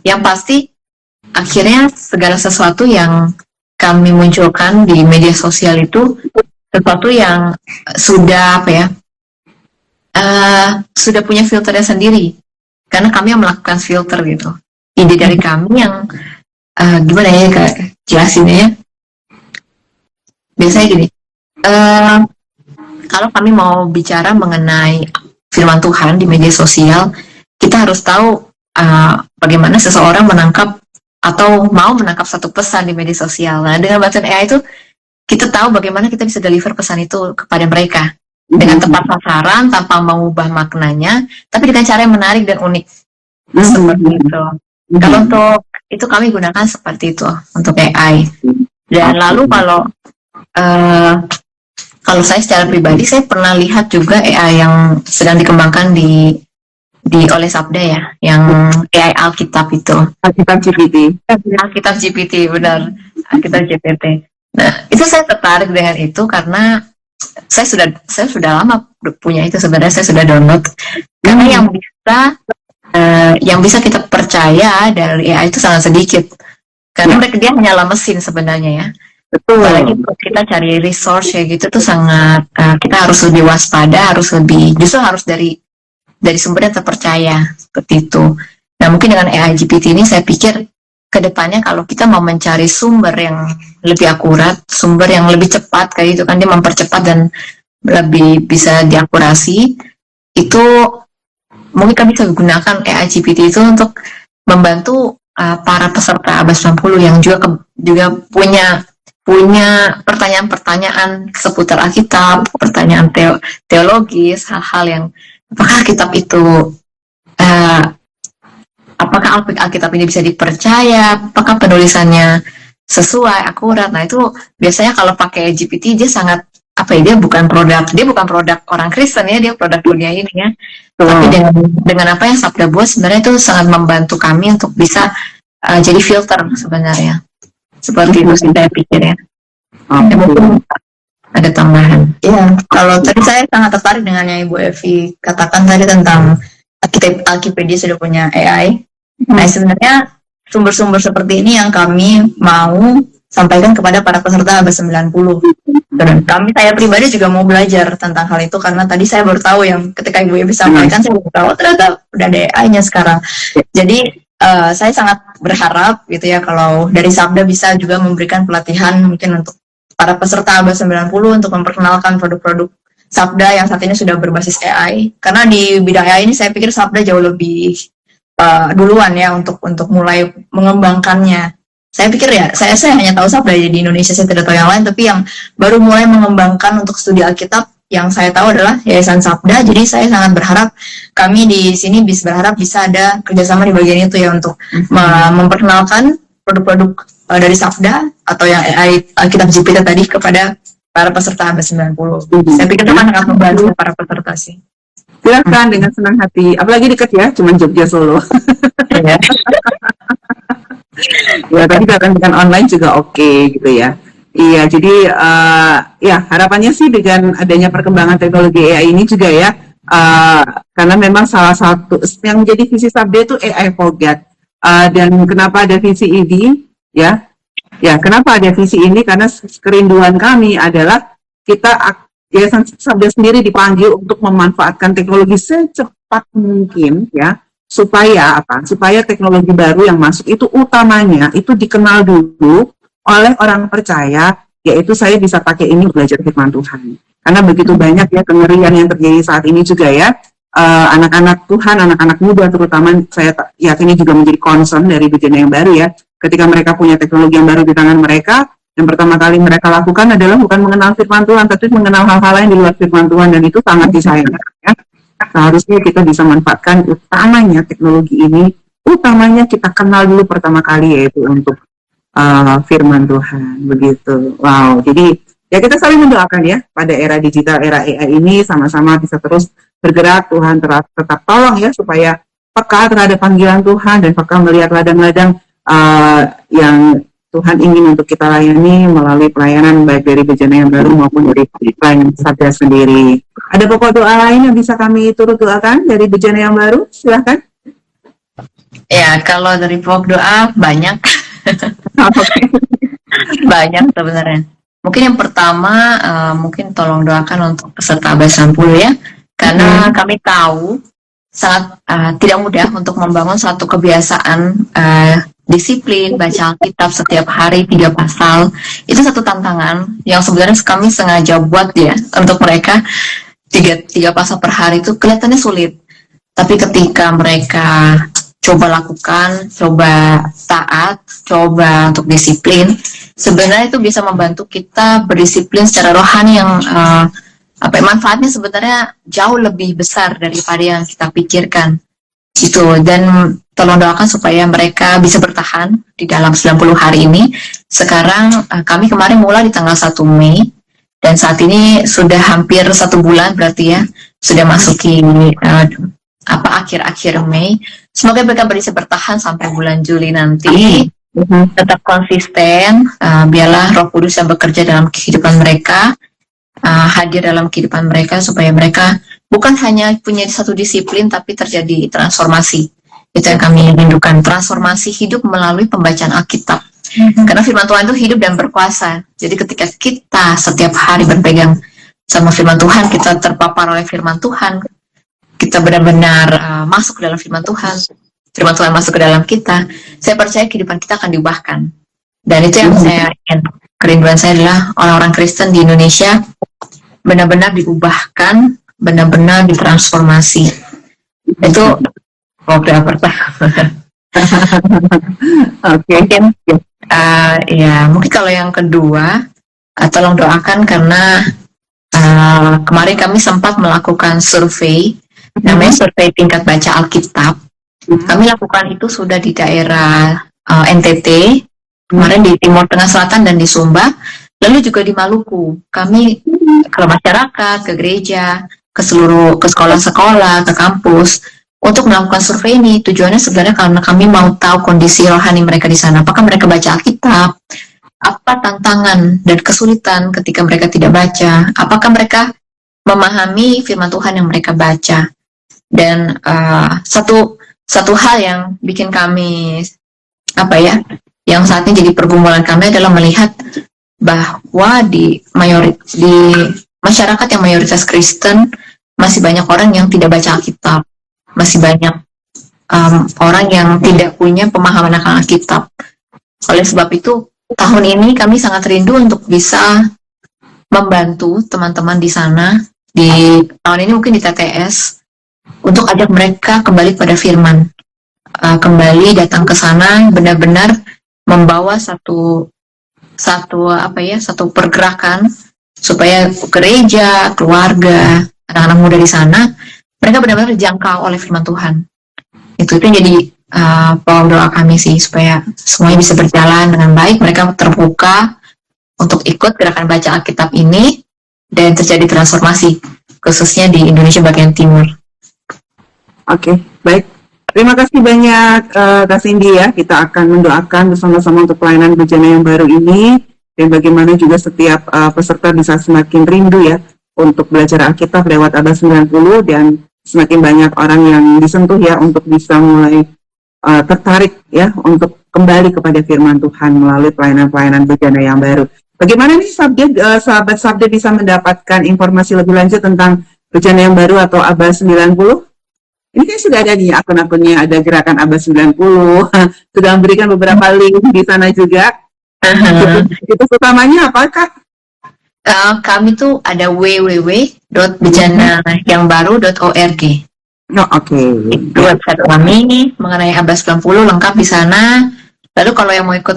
yang pasti akhirnya segala sesuatu yang kami munculkan di media sosial itu sesuatu yang sudah apa ya, sudah punya filternya sendiri, karena kami yang melakukan filter gitu. Ide dari kami yang gimana ya Kak, jelasinnya ya. Biasanya gini, kalau kami mau bicara mengenai firman Tuhan di media sosial, kita harus tahu bagaimana seseorang menangkap atau mau menangkap satu pesan di media sosial. Nah, dengan bantuan AI itu, kita tahu bagaimana kita bisa deliver pesan itu kepada mereka dengan tepat sasaran, tanpa mengubah maknanya, tapi dengan cara yang menarik dan unik. Seperti itu. Kalau untuk itu kami gunakan seperti itu untuk AI. Dan lalu kalau saya secara pribadi, saya pernah lihat juga AI yang sedang dikembangkan oleh Sabda ya, yang AI Alkitab itu. Alkitab GPT. Alkitab GPT, benar. Alkitab GPT. Nah, itu saya tertarik dengan itu karena saya sudah lama punya itu, sebenarnya saya sudah download. Karena yang bisa kita percaya dari AI itu sangat sedikit. Karena dia hanyalah mesin sebenarnya ya. Betul. Apalagi kalau kita cari resource kayak gitu tuh sangat, kita harus lebih waspada, justru harus dari sumber yang terpercaya, seperti itu. Nah, mungkin dengan AI GPT ini saya pikir kedepannya kalau kita mau mencari sumber yang lebih akurat, sumber yang lebih cepat, kayak gitu kan, dia mempercepat dan lebih bisa diakurasi, itu mungkin kita bisa gunakan AI GPT itu untuk membantu para peserta Abad 90 yang juga punya pertanyaan-pertanyaan seputar Alkitab, pertanyaan teologis, hal-hal yang apakah Alkitab itu apakah Alkitab ini bisa dipercaya, apakah penulisannya sesuai, akurat. Nah, itu biasanya kalau pakai GPT dia sangat dia bukan produk orang Kristen ya, dia produk dunia ini ya. Tapi dengan apa yang Sabda buat, sebenarnya itu sangat membantu kami untuk bisa jadi filter sebenarnya. Seperti itu sih saya pikir ya. Mungkin ada tambahan. Iya, kalau tadi saya sangat tertarik dengan yang Ibu Evi katakan tadi tentang Alkipedia sudah punya AI. Nah, sebenarnya sumber-sumber seperti ini yang kami mau sampaikan kepada para peserta Abad 90. Dan saya pribadi juga mau belajar tentang hal itu, karena tadi saya baru tahu yang ketika Ibu Evi sampaikan, saya baru tahu ternyata udah ada AI-nya sekarang. Jadi saya sangat berharap gitu ya, kalau dari Sabda bisa juga memberikan pelatihan mungkin untuk para peserta Abad 90 untuk memperkenalkan produk-produk Sabda yang saat ini sudah berbasis AI. Karena di bidang AI ini saya pikir Sabda jauh lebih duluan ya untuk mulai mengembangkannya. Saya pikir ya, saya hanya tahu Sabda di Indonesia, saya tidak tahu yang lain, tapi yang baru mulai mengembangkan untuk studi Alkitab yang saya tahu adalah Yayasan Sabda. Jadi saya sangat berharap kami di sini bisa ada kerjasama di bagian itu ya, untuk memperkenalkan produk-produk dari Sabda atau yang AI Alkitab GPT tadi kepada para peserta Abad 90. Saya pikir itu sangat membantu para peserta sih. Silakan dengan senang hati. Apalagi dekat ya, cuma Jogja Solo. Ya, tapi dengan online juga oke gitu ya. Iya, jadi ya harapannya sih dengan adanya perkembangan teknologi AI ini juga ya, karena memang salah satu yang menjadi visi Sabda itu AI for God. Dan kenapa ada visi ini ya? Ya, kenapa ada visi ini? Karena kerinduan kami adalah Yayasan Sabda sendiri dipanggil untuk memanfaatkan teknologi secepat mungkin ya, supaya teknologi baru yang masuk itu utamanya itu dikenal dulu oleh orang percaya, yaitu saya bisa pakai ini belajar firman Tuhan. Karena begitu banyak ya kengerian yang terjadi saat ini juga ya, anak-anak Tuhan, anak-anak muda terutama, saya yakin ini juga menjadi concern dari bejana yang baru ya. Ketika mereka punya teknologi yang baru di tangan mereka, yang pertama kali mereka lakukan adalah bukan mengenal firman Tuhan, tapi mengenal hal-hal lain di luar firman Tuhan, dan itu sangat disayangkan ya. Seharusnya kita bisa manfaatkan utamanya teknologi ini, utamanya kita kenal dulu pertama kali, yaitu untuk firman Tuhan, begitu. Wow, jadi ya kita saling mendoakan ya, pada era digital, era AI ini sama-sama bisa terus bergerak. Tuhan tetap tolong ya, supaya peka terhadap panggilan Tuhan dan peka melihat ladang-ladang yang Tuhan ingin untuk kita layani melalui pelayanan baik dari Bejana yang Baru maupun dari pelayanan Satgas sendiri. Ada pokok doa lain yang bisa kami turut doakan dari Bejana yang Baru? Silahkan. Ya, kalau dari pokok doa banyak. Oke. Banyak sebenarnya. Mungkin yang pertama, mungkin tolong doakan untuk peserta Abas 60 ya. Karena kami tahu sangat tidak mudah untuk membangun suatu kebiasaan disiplin baca Alkitab setiap hari 3 pasal. Itu satu tantangan yang sebenarnya kami sengaja buat ya untuk mereka. 3 pasal per hari itu kelihatannya sulit. Tapi ketika mereka coba lakukan, coba taat, coba untuk disiplin, sebenarnya itu bisa membantu kita berdisiplin secara rohani yang manfaatnya sebenarnya jauh lebih besar daripada yang kita pikirkan. Itu, dan tolong doakan supaya mereka bisa bertahan di dalam 90 hari ini. Sekarang kami kemarin mulai di tanggal 1 Mei dan saat ini sudah hampir 1 bulan berarti ya, sudah masuki akhir-akhir Mei. Semoga mereka bisa bertahan sampai bulan Juli nanti. Tetap konsisten, biarlah Roh Kudus yang bekerja dalam kehidupan mereka, hadir dalam kehidupan mereka supaya mereka bukan hanya punya satu disiplin tapi terjadi transformasi. Itu yang kami rindukan, transformasi hidup melalui pembacaan Alkitab. Karena firman Tuhan itu hidup dan berkuasa. Jadi ketika kita setiap hari berpegang sama firman Tuhan, kita terpapar oleh firman Tuhan, kita benar-benar masuk ke dalam firman Tuhan masuk ke dalam kita, saya percaya kehidupan kita akan diubahkan. Dan itu yang saya ingin, kerinduan saya adalah orang-orang Kristen di Indonesia benar-benar diubahkan, benar-benar ditransformasi. Itu program pertama. Oke. Mungkin kalau yang kedua, tolong doakan karena kemarin kami sempat melakukan survei, namanya survei tingkat baca Alkitab. Kami lakukan itu sudah di daerah NTT, kemarin di Timur Tengah Selatan dan di Sumba, lalu juga di Maluku. Kami ke masyarakat, ke gereja, ke sekolah-sekolah, ke kampus untuk melakukan survei ini. Tujuannya sebenarnya karena kami mau tahu kondisi rohani mereka di sana. Apakah mereka baca Alkitab? Apa tantangan dan kesulitan ketika mereka tidak baca? Apakah mereka memahami firman Tuhan yang mereka baca? Dan satu hal yang bikin kami yang saat ini jadi pergumulan kami adalah melihat bahwa di masyarakat yang mayoritas Kristen masih banyak orang yang tidak baca Alkitab, masih banyak orang yang tidak punya pemahaman akan Alkitab. Oleh sebab itu tahun ini kami sangat rindu untuk bisa membantu teman-teman di sana, di tahun ini mungkin di TTS, untuk ajak mereka kembali pada firman, kembali datang ke sana, benar-benar membawa satu pergerakan supaya gereja, keluarga, anak-anak muda di sana mereka benar-benar dijangkau oleh firman Tuhan. Itu jadi doa kami sih, supaya semuanya bisa berjalan dengan baik, mereka terbuka untuk ikut gerakan baca Alkitab ini dan terjadi transformasi khususnya di Indonesia bagian timur. Oke, baik. Terima kasih banyak Kak Cindy ya. Kita akan mendoakan bersama-sama untuk pelayanan Bejana yang Baru ini, dan bagaimana juga setiap peserta bisa semakin rindu ya untuk belajar Alkitab lewat Abas 90, dan semakin banyak orang yang disentuh ya untuk bisa mulai tertarik ya untuk kembali kepada firman Tuhan melalui pelayanan-pelayanan Bejana yang Baru. Bagaimana nih sahabat Sabda bisa mendapatkan informasi lebih lanjut tentang Bejana yang Baru atau Abas 90? Ini kan sudah ada nih akun-akunnya, ada gerakan Abas 90, sudah memberikan beberapa link di sana juga. Itu utamanya apa, Kak? Kami tuh ada www.bejanayangbaru.org. Oke. Itu website kami mengenai Abas 90 lengkap di sana. Lalu kalau yang mau ikut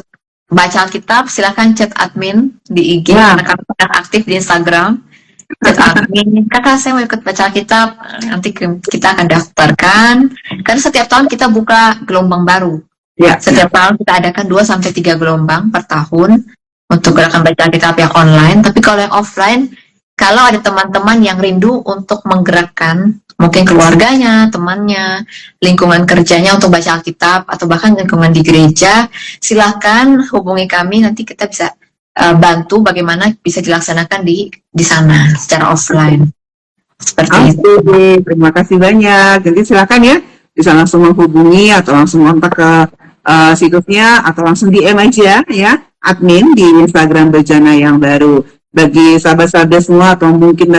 baca Alkitab, silahkan chat admin di IG, karena kami sudah aktif di Instagram. Chat admin, kakak saya mau ikut baca Alkitab, nanti kita akan daftarkan. Karena setiap tahun kita buka gelombang baru. Setiap tahun kita adakan 2-3 gelombang per tahun untuk gerakan baca Alkitab yang online. Tapi kalau yang offline, kalau ada teman-teman yang rindu untuk menggerakkan mungkin keluarganya, temannya, lingkungan kerjanya untuk baca Alkitab, atau bahkan lingkungan di gereja, silahkan hubungi kami, nanti kita bisa bantu bagaimana bisa dilaksanakan di sana secara offline. Seperti itu. Oke, terima kasih banyak. Jadi silakan ya, bisa langsung menghubungi atau langsung kontak ke situsnya atau langsung DM aja ya, admin di Instagram Bejana yang baru. Bagi sahabat-sahabat semua atau mungkin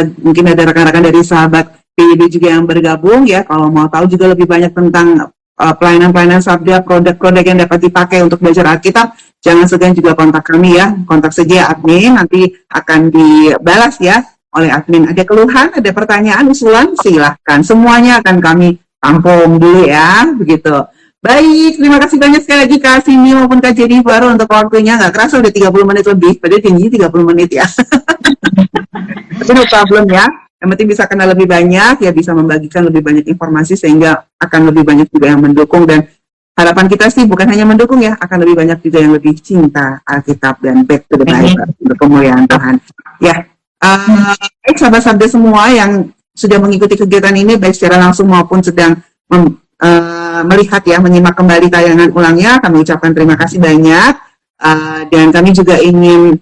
ada rekan-rekan dari sahabat PIB juga yang bergabung ya, kalau mau tahu juga lebih banyak tentang pelayanan-pelayanan sabda, produk-produk yang dapat dipakai untuk belajar Alkitab, jangan segan juga kontak kami ya, kontak saja admin, nanti akan dibalas ya oleh admin. Ada keluhan, ada pertanyaan, usulan, silahkan. Semuanya akan kami tampung dulu ya, begitu. Baik, terima kasih banyak sekali lagi Kak Cindy maupun Kak Jennifer untuk waktunya. Nggak kerasa udah 30 menit lebih, padahal janji 30 menit ya. Tapi no problem ya. Yang penting bisa kenal lebih banyak, ya bisa membagikan lebih banyak informasi sehingga akan lebih banyak juga yang mendukung, dan harapan kita sih bukan hanya mendukung ya, akan lebih banyak juga yang lebih cinta Alkitab dan back to the Bible untuk kemuliaan Tuhan. Ya, baik sahabat-sahabat semua yang sudah mengikuti kegiatan ini baik secara langsung maupun sedang melihat ya, menyimak kembali tayangan ulangnya, kami ucapkan terima kasih banyak, dan kami juga ingin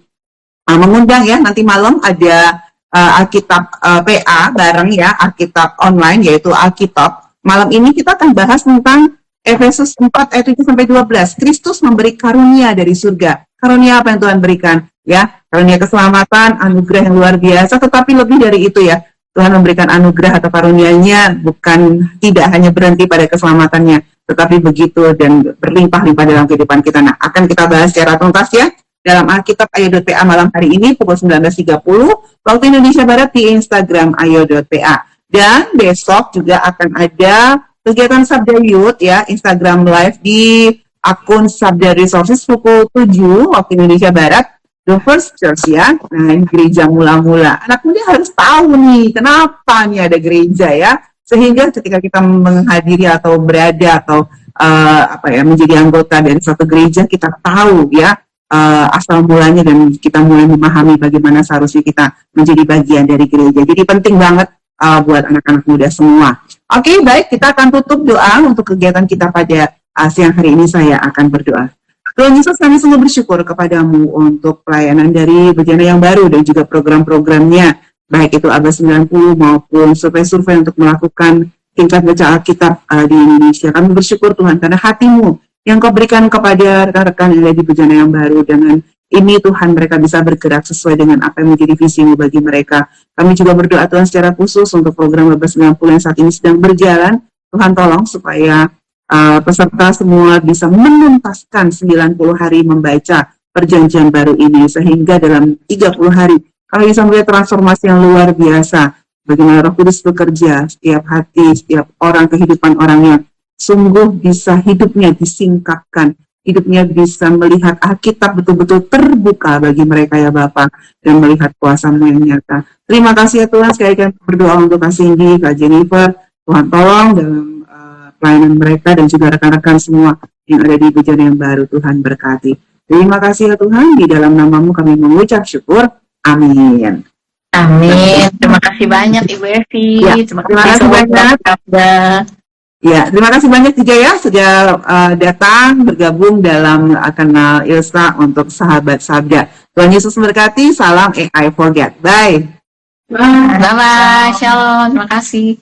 mengundang ya, nanti malam ada Alkitab PA bareng ya, Alkitab online yaitu Alkitab. Malam ini kita akan bahas tentang Efesus 4 ayat 7 sampai 12. Kristus memberi karunia dari surga. Karunia apa yang Tuhan berikan? Ya, karunia keselamatan, anugerah yang luar biasa, tetapi lebih dari itu ya. Tuhan memberikan anugerah atau karunia-Nya bukan tidak hanya berhenti pada keselamatannya, tetapi begitu dan berlimpah-limpah dalam kehidupan kita. Nah, akan kita bahas secara tuntas ya dalam Alkitab Ayo.PA malam hari ini pukul 19.30 waktu Indonesia Barat di Instagram Ayo.PA. Dan besok juga akan ada kegiatan Sabda Youth ya, Instagram Live di akun Sabda Resources pukul 7 waktu Indonesia Barat. The First Church ya, nah ini gereja mula-mula. Anak muda harus tahu nih, kenapa nih ada gereja ya, sehingga ketika kita menghadiri atau berada atau menjadi anggota dari suatu gereja, kita tahu ya asal mulanya dan kita mulai memahami bagaimana seharusnya kita menjadi bagian dari gereja. Jadi penting banget buat anak-anak muda semua. Oke, baik, kita akan tutup doa untuk kegiatan kita pada siang hari ini. Saya akan berdoa. Tuhan Yesus, kami sungguh bersyukur kepadamu untuk pelayanan dari Bejana yang baru dan juga program-programnya, baik itu Aba 90 maupun survei-survei untuk melakukan tingkat baca Alkitab di Indonesia. Kami bersyukur Tuhan karena hati-Mu yang Kau berikan kepada rekan-rekan yang ada di Bejana yang baru. Dengan ini Tuhan mereka bisa bergerak sesuai dengan apa yang menjadi visi-Mu bagi mereka. Kami juga berdoa Tuhan secara khusus untuk program Aba 90 yang saat ini sedang berjalan. Tuhan tolong supaya peserta semua bisa menuntaskan 90 hari membaca perjanjian baru ini, sehingga dalam 30 hari kami bisa melihat transformasi yang luar biasa, bagaimana Roh Kudus bekerja setiap hati, setiap orang, kehidupan orangnya sungguh bisa hidupnya disingkapkan, hidupnya bisa melihat Alkitab betul-betul terbuka bagi mereka ya Bapa, dan melihat kuasa-Mu yang nyata. Terima kasih ya Tuhan, sekali lagi berdoa untuk Kak Cindy, Kak Jennifer, Tuhan tolong dalam pelayanan mereka dan juga rekan-rekan semua yang ada di Bejana yang baru. Tuhan berkati. Terima kasih ya Tuhan, di dalam nama-Mu kami mengucap syukur. Amin. Amin. Terima kasih banyak Ibu Evi. Ya, terima kasih banyak. Ya, terima kasih banyak juga ya sudah datang bergabung dalam kanal Ilsa untuk sahabat sabda. Tuhan Yesus memberkati. Salam AI Forget. Bye. Bye-bye. Shalom. Terima kasih.